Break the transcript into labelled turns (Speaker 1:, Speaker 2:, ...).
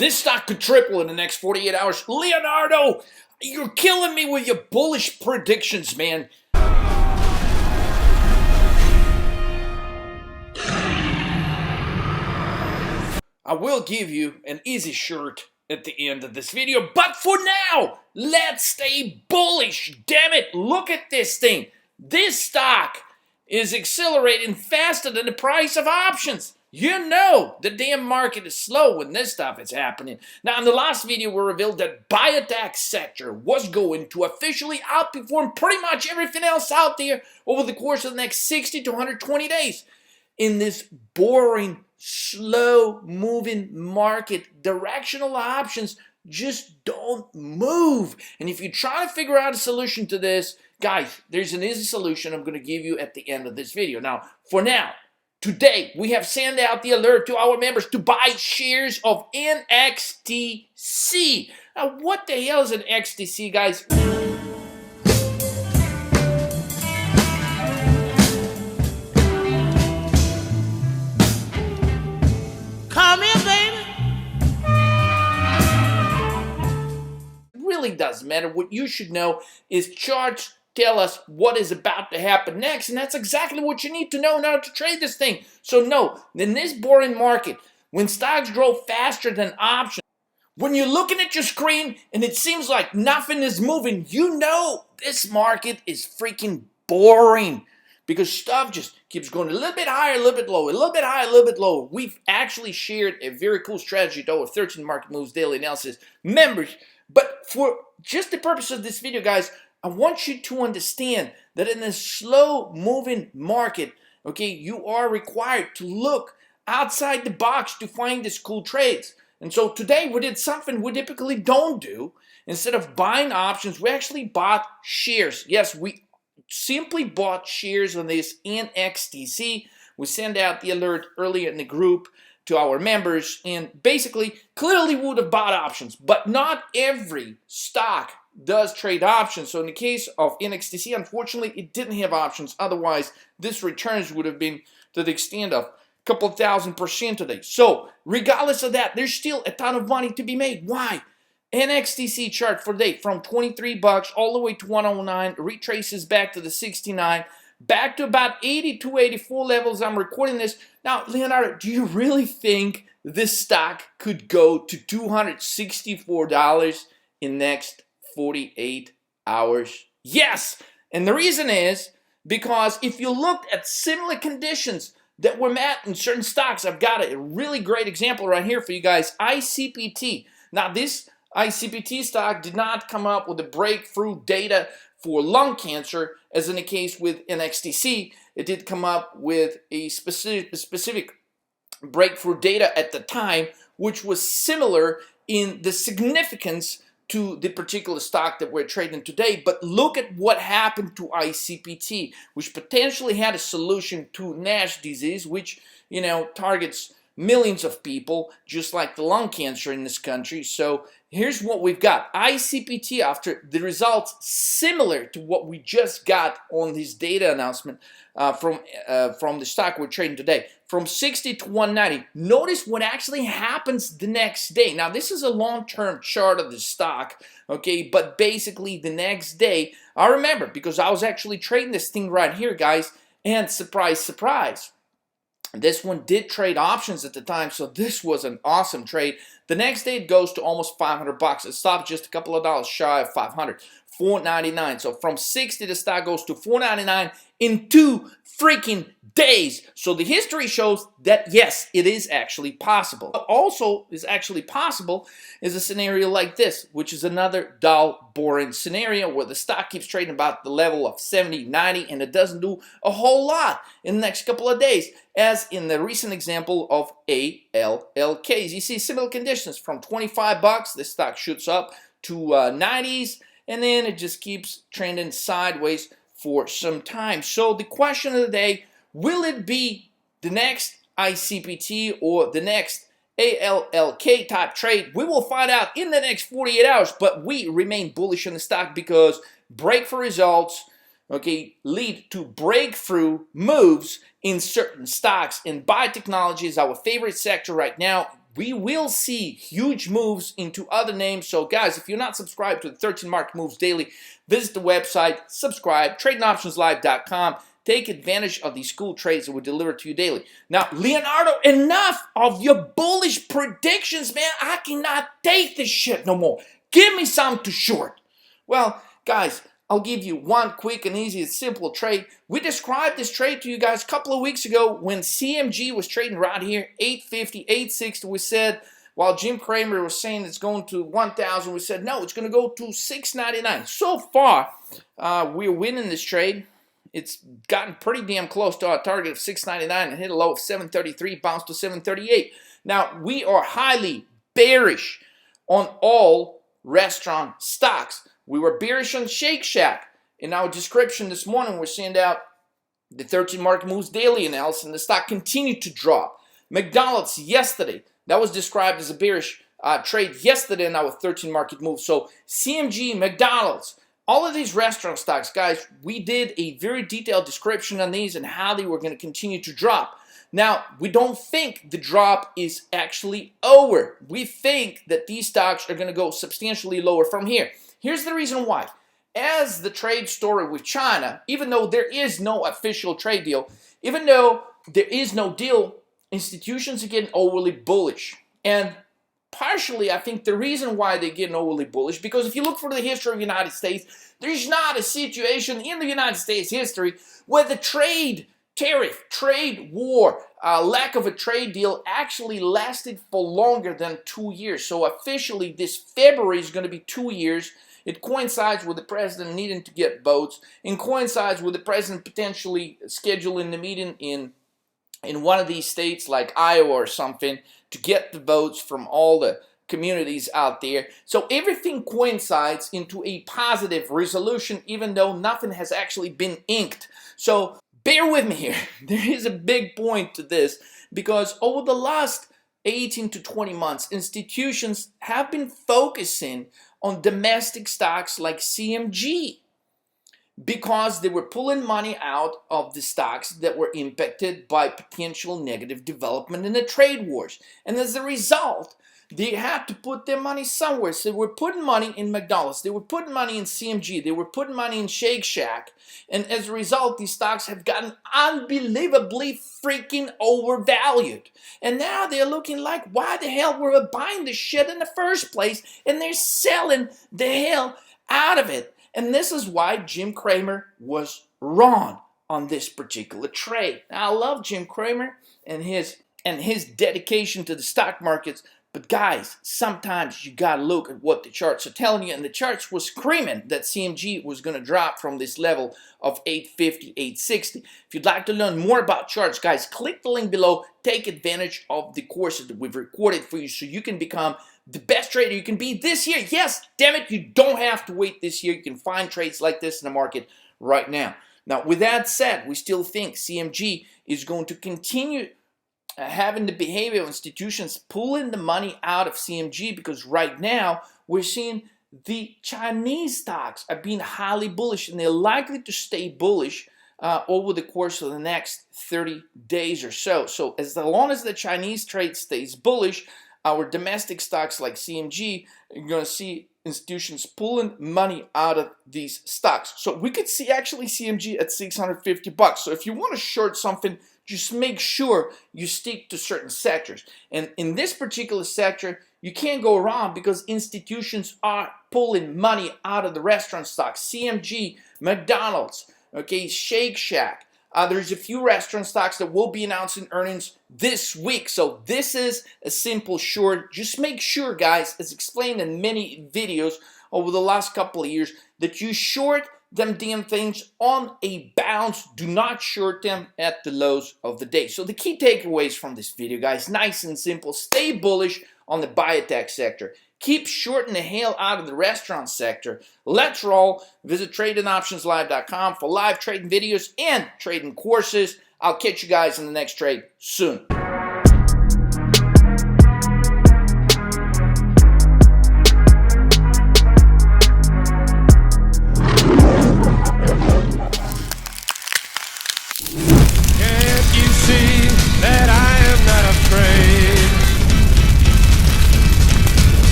Speaker 1: This stock could triple in the next 48 hours. Leonardo, you're killing me with your bullish predictions, man. I will give you an easy shirt at the end of this video, but for now, let's stay bullish. Damn it, look at this thing. This stock is accelerating faster than the price of options. You know the damn market is slow when this stuff is happening. Now, in the last video, we revealed that biotech sector was going to officially outperform pretty much everything else out there over the course of the next 60 to 120 days. In this boring, slow-moving market, directional options just don't move. And if you try to figure out a solution to this, guys, there's an easy solution I'm going to give you at the end of this video. Now, for now, today, we have sent out the alert to our members to buy shares of NXTC. Now, what the hell is an XTC, guys? Come here, baby. It really doesn't matter. What you should know is charts tell us what is about to happen next, and that's exactly what you need to know in order to trade this thing. So no, in this boring market, when stocks grow faster than options, when you're looking at your screen and it seems like nothing is moving, you know this market is freaking boring because stuff just keeps going a little bit higher, a little bit lower, a little bit higher, a little bit lower. We've actually shared a very cool strategy to our 13 Market Moves Daily Analysis members, but for just the purpose of this video, guys, I want you to understand that in a slow-moving market, okay, you are required to look outside the box to find these cool trades. And so today we did something we typically don't do. Instead of buying options, we actually bought shares. Yes, we simply bought shares on this NXTC. We sent out the alert earlier in the group to our members, and basically, clearly would have bought options, but not every stock does trade options. So in the case of NXTC, unfortunately, it didn't have options. Otherwise, this returns would have been to the extent of a couple thousand % today. So regardless of that, there's still a ton of money to be made. Why? NXTC chart for the day from 23 bucks all the way to 109, retraces back to the 69, back to about 82, 84 levels. I'm recording this. Now, Leonardo, do you really think this stock could go to $264 in next 48 hours? Yes, and the reason is because if you looked at similar conditions that were met in certain stocks, I've got a really great example right here for you guys, ICPT. Now, this ICPT stock did not come up with the breakthrough data for lung cancer, as in the case with NXTC. It did come up with a specific breakthrough data at the time, which was similar in the significance to the particular stock that we're trading today. But look at what happened to ICPT, which potentially had a solution to NASH disease, which, you know, targets millions of people, just like the lung cancer in this country. So here's what we've got. ICPT, after the results similar to what we just got on this data announcement from the stock we're trading today, from 60 to 190. Notice what actually happens the next day. Now, this is a long-term chart of the stock, okay, but basically the next day, I remember because I was actually trading this thing right here, guys, and surprise, surprise, this one did trade options at the time, so this was an awesome trade. The next day it goes to almost 500 bucks. It stopped just a couple of dollars shy of 500, 499. So from 60 the stock goes to 499 in 2 freaking days. So the history shows that yes, it is actually possible. What also is actually possible is a scenario like this, which is another dull, boring scenario where the stock keeps trading about the level of 70, 90, and it doesn't do a whole lot in the next couple of days, as in the recent example of ALLKs. You see similar conditions. From 25 bucks, the stock shoots up to 90s, and then it just keeps trending sideways for some time. So the question of the day, will it be the next ICPT or the next ALLK type trade? We will find out in the next 48 hours, but we remain bullish on the stock because breakthrough results, okay, lead to breakthrough moves in certain stocks. And biotechnology is our favorite sector right now. we will see huge moves into other names. So guys, if you're not subscribed to the 13 Market Moves Daily, visit the website, subscribe, tradingoptionslive.com. Take advantage of these cool trades that we deliver to you daily. Now, Leonardo, enough of your bullish predictions, man. I cannot take this shit no more. Give me something to short. Well, guys, I'll give you one quick and easy and simple trade. We described this trade to you guys a couple of weeks ago when CMG was trading right here, 850, 860. We said, while Jim Cramer was saying it's going to 1,000, we said, no, it's going to go to 699. So far, we're winning this trade. It's gotten pretty damn close to our target of 699 and hit a low of 733, bounced to 738. Now, we are highly bearish on all restaurant stocks. We were bearish on Shake Shack. In our description this morning, we're sending out the 13 Market Moves Daily analysis, and the stock continued to drop. McDonald's yesterday, that was described as a bearish trade yesterday in our 13 Market Moves. So CMG, McDonald's, all of these restaurant stocks, guys, we did a very detailed description on these and how they were going to continue to drop. Now, we don't think the drop is actually over. We think that these stocks are going to go substantially lower from here. Here's the reason why. As the trade story with China, even though there is no official trade deal, even though there is no deal, institutions are getting overly bullish. And partially, I think the reason why they're getting overly bullish, because if you look for the history of the United States, there's not a situation in the United States history where the trade tariff, trade war, lack of a trade deal actually lasted for longer than 2 years. So officially, this February is going to be 2 years. It coincides with the president needing to get votes, and coincides with the president potentially scheduling the meeting in one of these states like Iowa or something to get the votes from all the communities out there. So everything coincides into a positive resolution, even though nothing has actually been inked. So bear with me here. There is a big point to this, because over the last 18 to 20 months, institutions have been focusing on domestic stocks like CMG, because they were pulling money out of the stocks that were impacted by potential negative development in the trade wars. And as a result, they had to put their money somewhere. So they were putting money in McDonald's. They were putting money in CMG. They were putting money in Shake Shack. And as a result, these stocks have gotten unbelievably freaking overvalued. And now they're looking like, why the hell were we buying this shit in the first place? And they're selling the hell out of it. And this is why Jim Cramer was wrong on this particular trade. Now, I love Jim Cramer and his dedication to the stock markets, but guys, sometimes you gotta look at what the charts are telling you, and the charts was screaming that CMG was gonna drop from this level of 850, 860. If you'd like to learn more about charts, guys, click the link below. Take advantage of the courses that we've recorded for you so you can become the best trader you can be this year. Yes, damn it, you don't have to wait this year. You can find trades like this in the market right now. Now, with that said, we still think CMG is going to continue having the behavior of institutions pulling the money out of CMG, because right now we're seeing the Chinese stocks are being highly bullish, and they're likely to stay bullish over the course of the next 30 days or so. So as long as the Chinese trade stays bullish, our domestic stocks like CMG, you're going to see institutions pulling money out of these stocks. So we could see actually CMG at 650 bucks. So if you want to short something, just make sure you stick to certain sectors. And in this particular sector, you can't go wrong, because institutions are pulling money out of the restaurant stocks. CMG, McDonald's, okay, Shake Shack. There's a few restaurant stocks that will be announcing earnings this week. So this is a simple short. Just make sure, guys, as explained in many videos over the last couple of years, that you short them damn things on a bounce. Do not short them at the lows of the day. So the key takeaways from this video, guys, nice and simple. Stay bullish on the biotech sector. Keep shorting the hell out of the restaurant sector. Let's roll. Visit tradingoptionslive.com for live trading videos and trading courses. I'll catch you guys in the next trade soon.